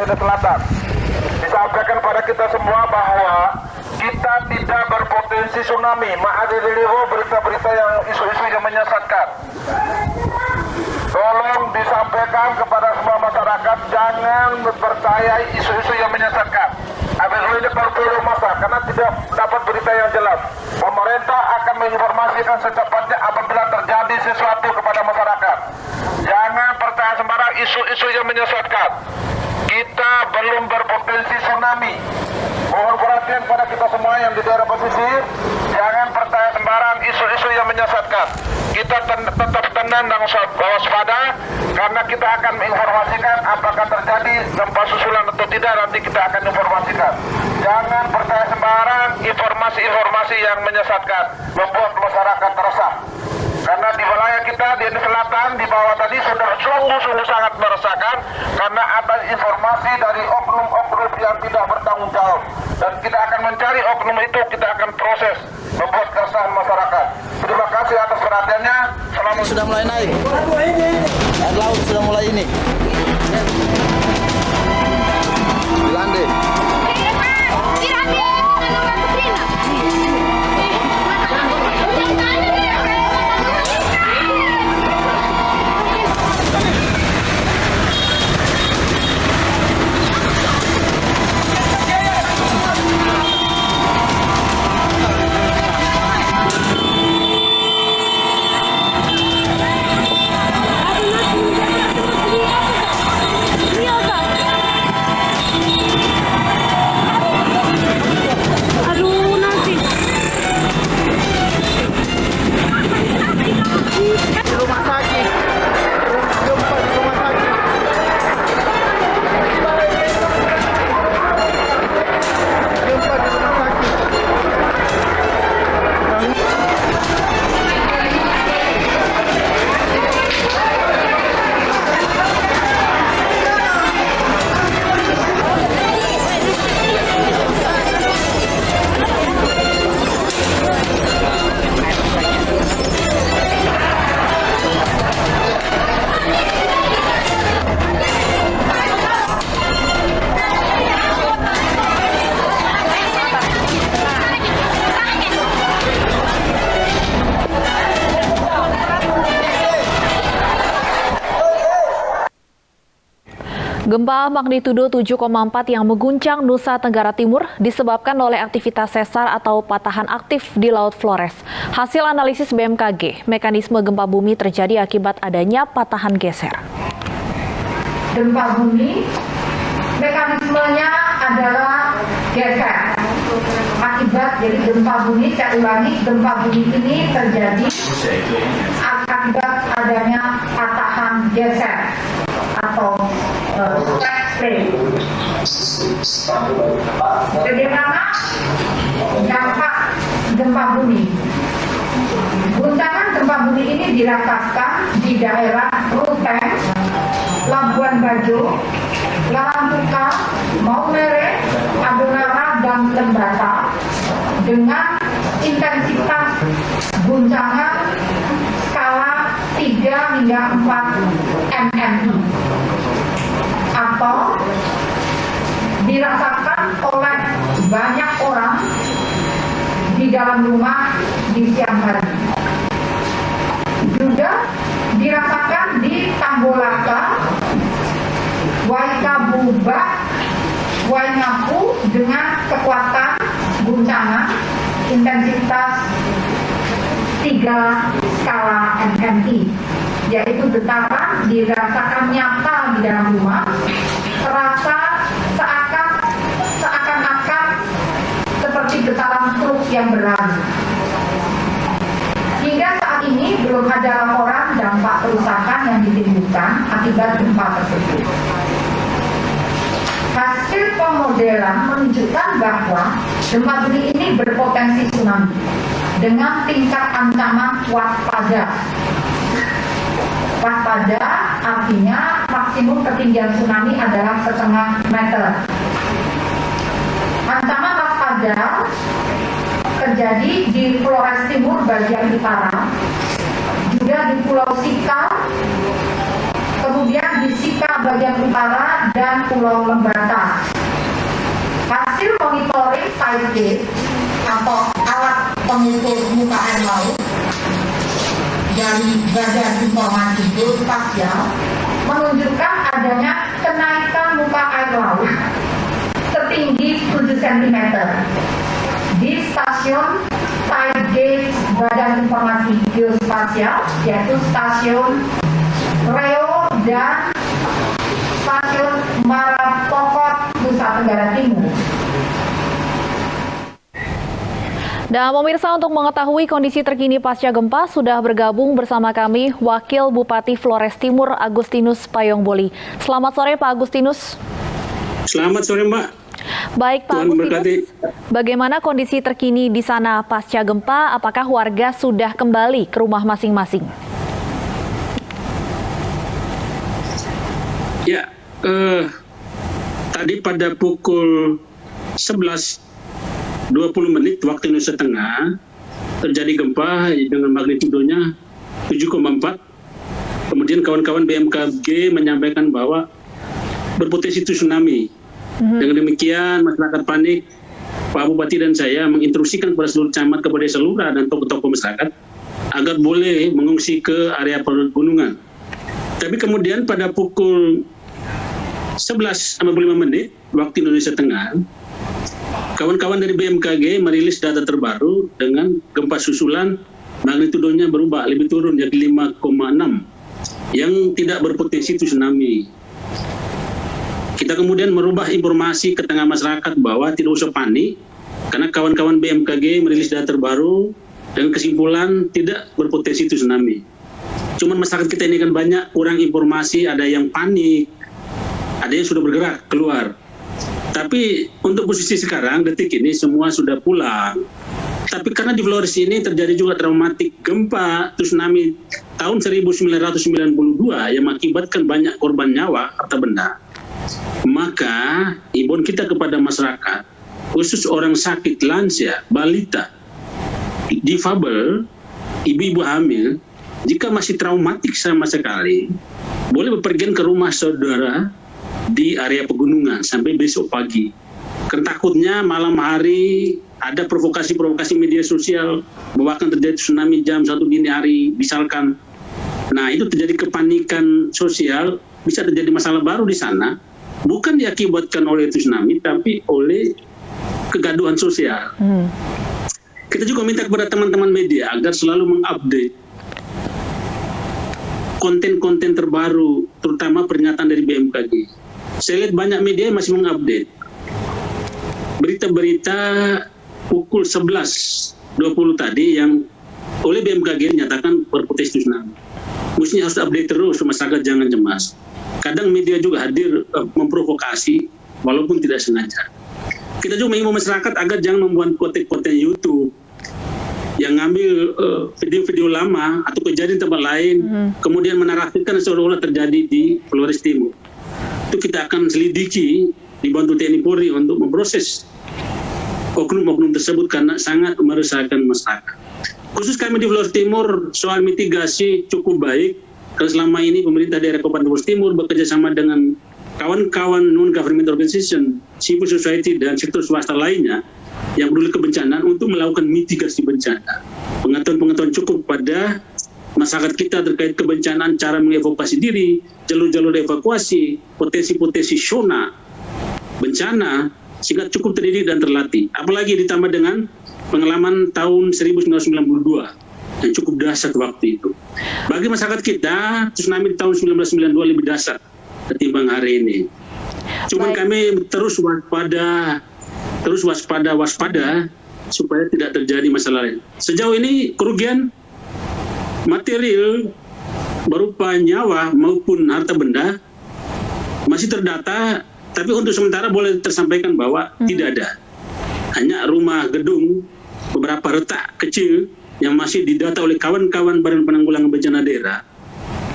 Dene Selatan. Disampaikan pada kita semua bahwa kita tidak berpotensi tsunami. Ma'adililiho berita-berita yang isu-isu yang menyesatkan. Tolong disampaikan kepada semua masyarakat, jangan percaya isu-isu yang menyesatkan. Habis ini perlu masa, karena tidak dapat berita yang jelas. Pemerintah akan menginformasikan secepatnya apabila terjadi sesuatu kepada masyarakat. Jangan percaya sembarang isu-isu yang menyesatkan. Kita belum berpotensi tsunami. Mohon perhatian pada kita semua yang di daerah pesisir, jangan percaya sembarang isu-isu yang menyesatkan. Kita tetap tenang dan waspada, karena kita akan menginformasikan apakah terjadi gempa susulan atau tidak, nanti kita akan informasikan. Jangan percaya sembarang informasi-informasi yang menyesatkan, membuat masyarakat resah. Karena di wilayah kita di selatan, di bawah tadi sudah sungguh-sungguh sangat meresahkan karena ada informasi dari oknum-oknum yang tidak bertanggung jawab. Dan kita akan mencari oknum itu, kita akan proses, membuat keresahan masyarakat. Terima kasih atas perhatiannya. Selamat. Sudah mulai naik. Air laut sudah mulai ini. Dilande. Gempa magnitudo 7,4 yang mengguncang Nusa Tenggara Timur disebabkan oleh aktivitas sesar atau patahan aktif di Laut Flores. Hasil analisis BMKG, mekanisme gempa bumi terjadi akibat adanya patahan geser. Gempa bumi, mekanismenya adalah geser. Akibat jadi gempa bumi, saya ulangi, gempa bumi ini terjadi akibat adanya patahan geser atau Bagaimana dampak gempa bumi? Guncangan gempa bumi ini dirasakan di daerah Ruteng, Labuan Bajo, Larantuka, Maumere, Adonara, dan Lembata dengan intensitas guncangan skala 3 hingga 4 mmi atau dirasakan oleh banyak orang di dalam rumah di siang hari. Juga dirasakan di Tambolaka, Waikabubak, Waingapu dengan kekuatan guncangan intensitas 3 skala mmi, yaitu getaran dirasakan nyata di dalam rumah, terasa seakan-akan seperti getaran truk yang berlari. Hingga saat ini belum ada laporan dampak kerusakan yang ditimbulkan akibat gempa tersebut. Hasil pemodelan menunjukkan bahwa gempa bumi ini berpotensi tsunami dengan tingkat ancaman waspada. Waspada artinya maksimum ketinggian tsunami adalah 1,5 meter. Ancaman waspada terjadi di Flores Timur bagian utara, juga di Pulau Sika, kemudian di Sika bagian utara dan Pulau Lembata. Hasil monitoring tide gauge atau alat pengukur muka air laut dari Badan Informasi Geospasial menunjukkan adanya kenaikan muka air laut setinggi 7 cm di stasiun tide gauge Badan Informasi Geospasial, yaitu stasiun Reo dan stasiun Marapokot, Nusa Tenggara Timur. Dan pemirsa, untuk mengetahui kondisi terkini pasca gempa, sudah bergabung bersama kami Wakil Bupati Flores Timur Agustinus Payongboli. Selamat sore Pak Agustinus. Selamat sore Mbak. Baik Pak Agustinus, bagaimana kondisi terkini di sana pasca gempa? Apakah warga sudah kembali ke rumah masing-masing? Ya, tadi pada pukul 11.20 waktu Indonesia Tengah terjadi gempa dengan magnitudonya 7,4. Kemudian kawan-kawan BMKG menyampaikan bahwa berpotensi tsunami. Dengan demikian masyarakat panik. Pak Bupati dan saya menginstruksikan kepada seluruh camat, kepada seluruh dan tokoh-tokoh masyarakat agar boleh mengungsi ke area pegunungan. Tapi kemudian pada pukul 11.55 waktu Indonesia Tengah, kawan-kawan dari BMKG merilis data terbaru dengan gempa susulan magnitudonya berubah, lebih turun jadi 5,6 yang tidak berpotensi tsunami. Kita kemudian merubah informasi ke tengah masyarakat bahwa tidak usah panik karena kawan-kawan BMKG merilis data terbaru dan kesimpulan tidak berpotensi tsunami. Cuman masyarakat kita ini kan banyak kurang informasi, ada yang panik, ada yang sudah bergerak keluar. Tapi untuk posisi sekarang, detik ini semua sudah pulang. Tapi karena di Flores ini terjadi juga traumatik gempa tsunami tahun 1992 yang mengakibatkan banyak korban nyawa, harta benda. Maka imbauan kita kepada masyarakat, khusus orang sakit, lansia, balita, difabel, ibu-ibu hamil, jika masih traumatik sama sekali, boleh bepergian ke rumah saudara di area pegunungan sampai besok pagi. Karena takutnya malam hari ada provokasi-provokasi media sosial bahwa akan terjadi tsunami jam 1 dini hari misalkan. Nah, itu terjadi kepanikan sosial, bisa terjadi masalah baru di sana, bukan diakibatkan oleh tsunami tapi oleh kegaduhan sosial. Kita juga minta kepada teman-teman media agar selalu mengupdate konten-konten terbaru, terutama pernyataan dari BMKG. Saya lihat banyak media masih mengupdate berita-berita pukul 11.20 tadi yang oleh BMKG menyatakan berpotensi tsunami. Mestinya harus update terus, masyarakat jangan cemas. Kadang media juga hadir memprovokasi walaupun tidak sengaja. Kita juga mengimbau masyarakat agar jangan membuat konten-konten YouTube yang ngambil video-video lama atau kejadian tempat lain, kemudian menarasikan seolah-olah terjadi di Flores Timur. Itu kita akan selidiki dibantu TNI Polri untuk memproses oknum-oknum tersebut karena sangat meresahkan masyarakat. Khusus kami di Flores Timur soal mitigasi cukup baik karena selama ini pemerintah daerah Kabupaten Flores Timur bekerja sama dengan kawan-kawan non-government organization, civil society dan sektor swasta lainnya yang peduli kebencanaan untuk melakukan mitigasi bencana. Pengetahuan-pengetahuan cukup pada masyarakat kita terkait kebencanaan, cara mengevakuasi diri, jalur-jalur evakuasi, potensi-potensi zona bencana, sehingga cukup terdidik dan terlatih. Apalagi ditambah dengan pengalaman tahun 1992 yang cukup dahsyat waktu itu. Bagi masyarakat kita, tsunami di tahun 1992 lebih dahsyat ketimbang hari ini. Cuman kami terus waspada supaya tidak terjadi masalah lain. Sejauh ini kerugian material berupa nyawa maupun harta benda masih terdata, tapi untuk sementara boleh tersampaikan bahwa tidak ada. Hanya rumah gedung, beberapa retak kecil yang masih didata oleh kawan-kawan Badan Penanggulangan Bencana Daerah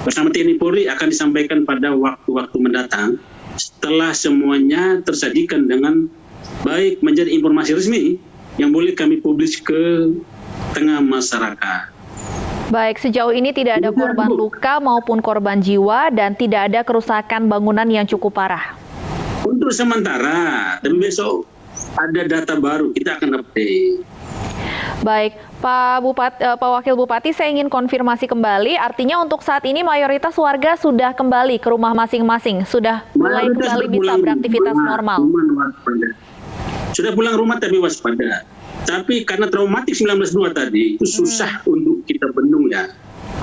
bersama TNI Polri akan disampaikan pada waktu-waktu mendatang setelah semuanya tersajikan dengan baik menjadi informasi resmi yang boleh kami publis ke tengah masyarakat. Baik, sejauh ini tidak ada korban luka maupun korban jiwa dan tidak ada kerusakan bangunan yang cukup parah. Untuk sementara, dan besok ada data baru, kita akan update. Baik, Pak Wakil Bupati, saya ingin konfirmasi kembali. Artinya untuk saat ini mayoritas warga sudah kembali ke rumah masing-masing, sudah mulai kembali bisa beraktivitas normal. Sudah pulang rumah tapi waspada. Tapi karena traumatik 19.2 tadi itu susah untuk kita bendung ya.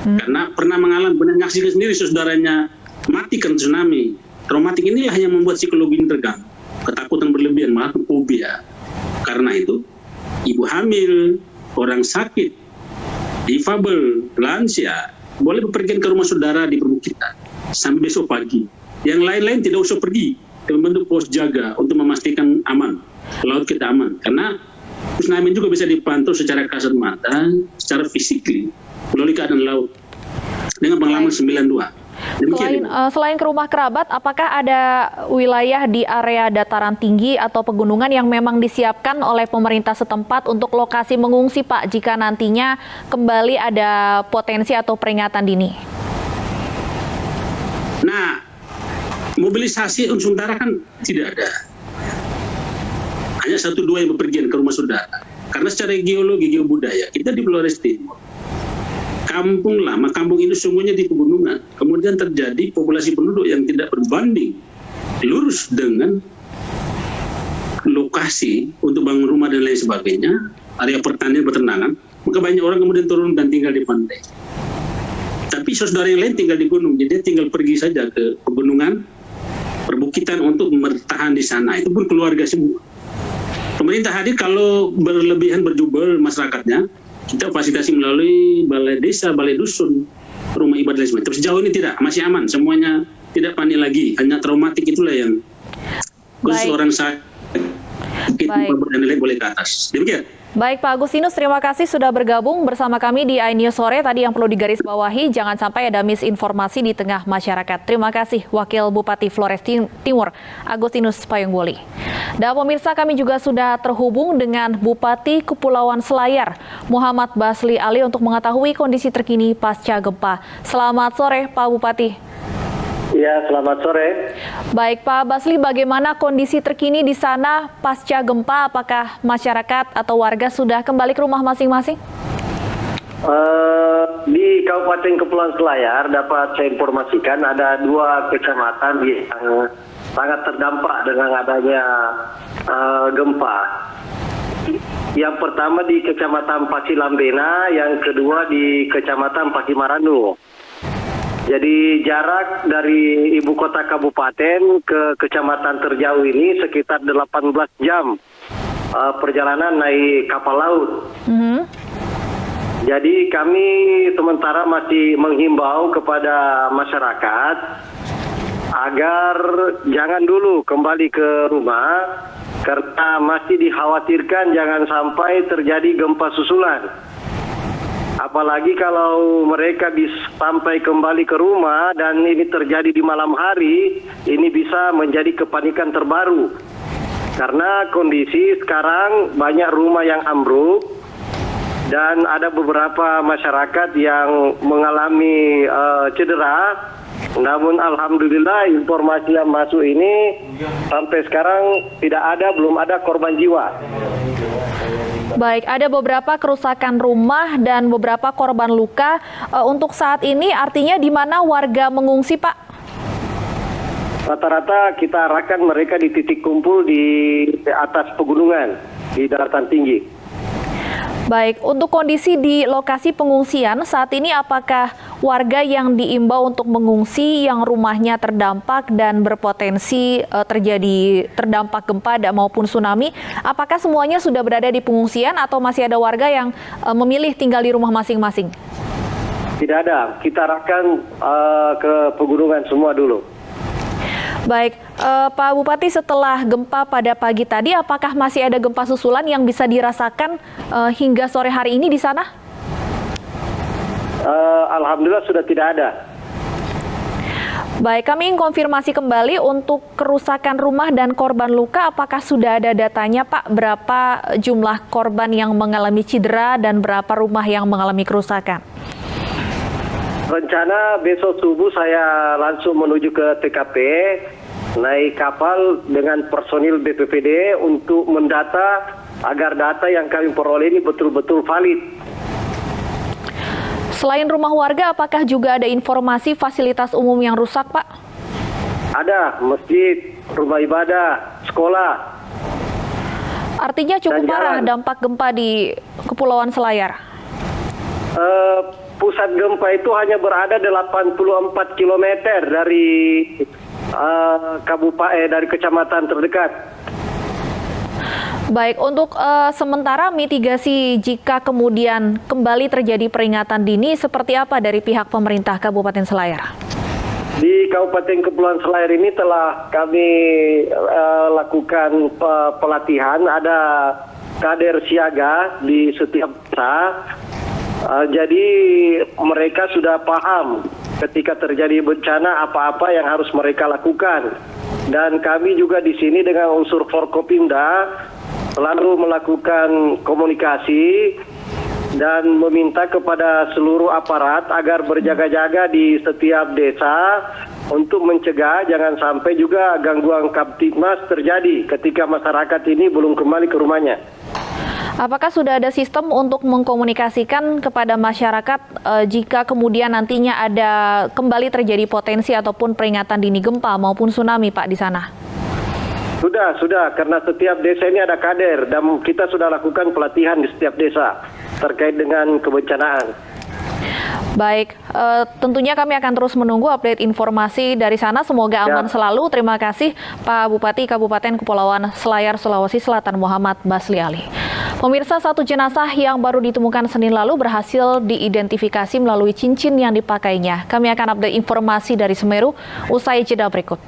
Karena pernah menyaksikan sendiri saudaranya mati kan tsunami. Traumatik inilah yang membuat psikologi ini terganggu. Ketakutan berlebihan, malah fobia. Karena itu, ibu hamil, orang sakit, difabel, lansia, boleh bepergian ke rumah saudara di perbukitan sampai besok pagi. Yang lain-lain tidak usah pergi, membentuk pos jaga untuk memastikan aman, laut kita aman. Karena tsunami juga bisa dipantau secara kasat mata, secara fisik melalui keadaan laut dengan pengalaman 92. Selain ke rumah kerabat, apakah ada wilayah di area dataran tinggi atau pegunungan yang memang disiapkan oleh pemerintah setempat untuk lokasi mengungsi, Pak, jika nantinya kembali ada potensi atau peringatan dini? Nah, mobilisasi untuk sementara kan tidak ada. Hanya 1-2 yang bepergian ke rumah saudara. Karena secara geologi, geobudaya, kita di Flores Timur. Kampung lama, kampung ini semuanya di pegunungan. Kemudian terjadi populasi penduduk yang tidak berbanding lurus dengan lokasi untuk bangun rumah dan lain sebagainya, area pertanian, peternakan, maka banyak orang kemudian turun dan tinggal di pantai. Tapi saudara yang lain tinggal di gunung, jadi dia tinggal pergi saja ke pegunungan, perbukitan untuk bertahan di sana. Itu pun keluarga semua. Pemerintah hadir kalau berlebihan berjubel masyarakatnya, kita fasilitasi melalui balai desa, balai dusun, rumah ibadah dan sebagainya. Terus sejauh ini tidak, masih aman, semuanya tidak panik lagi. Hanya traumatik itulah yang khusus orang sakit dan lain boleh ke atas. Demikian. Baik, Pak Agustinus, terima kasih sudah bergabung bersama kami di iNews Sore. Tadi yang perlu digarisbawahi, jangan sampai ada misinformasi di tengah masyarakat. Terima kasih, Wakil Bupati Flores Timur, Agustinus Payungboli. Dan pemirsa, kami juga sudah terhubung dengan Bupati Kepulauan Selayar, Muhammad Basli Ali, untuk mengetahui kondisi terkini pasca gempa. Selamat sore, Pak Bupati. Ya, selamat sore. Baik, Pak Basli, bagaimana kondisi terkini di sana pasca gempa? Apakah masyarakat atau warga sudah kembali ke rumah masing-masing? Di Kabupaten Kepulauan Selayar dapat saya informasikan ada 2 kecamatan yang sangat terdampak dengan adanya gempa. Yang pertama di Kecamatan Pasilambena, yang kedua di Kecamatan Pakimaranu. Jadi jarak dari ibu kota kabupaten ke kecamatan terjauh ini sekitar 18 jam perjalanan naik kapal laut. Jadi kami sementara masih menghimbau kepada masyarakat agar jangan dulu kembali ke rumah karena masih dikhawatirkan jangan sampai terjadi gempa susulan. Apalagi kalau mereka bisa sampai kembali ke rumah dan ini terjadi di malam hari, ini bisa menjadi kepanikan terbaru. Karena kondisi sekarang banyak rumah yang ambruk dan ada beberapa masyarakat yang mengalami cedera. Namun alhamdulillah informasi yang masuk ini sampai sekarang belum ada korban jiwa. Baik, ada beberapa kerusakan rumah dan beberapa korban luka. Untuk saat ini artinya di mana warga mengungsi, Pak? Rata-rata kita arahkan mereka di titik kumpul di atas pegunungan, di daratan tinggi. Baik, untuk kondisi di lokasi pengungsian saat ini apakah warga yang diimbau untuk mengungsi yang rumahnya terdampak dan berpotensi terjadi terdampak gempa maupun tsunami, apakah semuanya sudah berada di pengungsian atau masih ada warga yang memilih tinggal di rumah masing-masing? Tidak ada, kita arahkan ke pegunungan semua dulu. Baik, Pak Bupati, setelah gempa pada pagi tadi, apakah masih ada gempa susulan yang bisa dirasakan hingga sore hari ini di sana? Alhamdulillah sudah tidak ada. Baik, kami ingin konfirmasi kembali untuk kerusakan rumah dan korban luka, apakah sudah ada datanya, Pak? Berapa jumlah korban yang mengalami cedera dan berapa rumah yang mengalami kerusakan? Rencana besok subuh saya langsung menuju ke TKP naik kapal dengan personil BPPD untuk mendata agar data yang kami peroleh ini betul-betul valid. Selain rumah warga, apakah juga ada informasi fasilitas umum yang rusak, Pak? Ada masjid, rumah ibadah, sekolah. Artinya cukup Dan parah jalan. dampak gempa di Kepulauan Selayar. Pusat gempa itu hanya berada 84 km dari dari kecamatan terdekat. Baik, untuk sementara mitigasi jika kemudian kembali terjadi peringatan dini, seperti apa dari pihak pemerintah Kabupaten Selayar? Di Kabupaten Kepulauan Selayar ini telah kami lakukan pelatihan, ada kader siaga di setiap desa. Jadi mereka sudah paham ketika terjadi bencana apa-apa yang harus mereka lakukan. Dan kami juga di sini dengan unsur Forkopimda selalu melakukan komunikasi dan meminta kepada seluruh aparat agar berjaga-jaga di setiap desa untuk mencegah jangan sampai juga gangguan Kamtibmas terjadi ketika masyarakat ini belum kembali ke rumahnya. Apakah sudah ada sistem untuk mengkomunikasikan kepada masyarakat jika kemudian nantinya ada kembali terjadi potensi ataupun peringatan dini gempa maupun tsunami, Pak, di sana? Sudah, karena setiap desa ini ada kader dan kita sudah lakukan pelatihan di setiap desa terkait dengan kebencanaan. Baik, tentunya kami akan terus menunggu update informasi dari sana. Semoga aman selalu. Terima kasih Pak Bupati Kabupaten Kepulauan Selayar, Sulawesi Selatan, Muhammad Basli Ali. Pemirsa, satu jenazah yang baru ditemukan Senin lalu berhasil diidentifikasi melalui cincin yang dipakainya. Kami akan update informasi dari Semeru usai jeda berikut.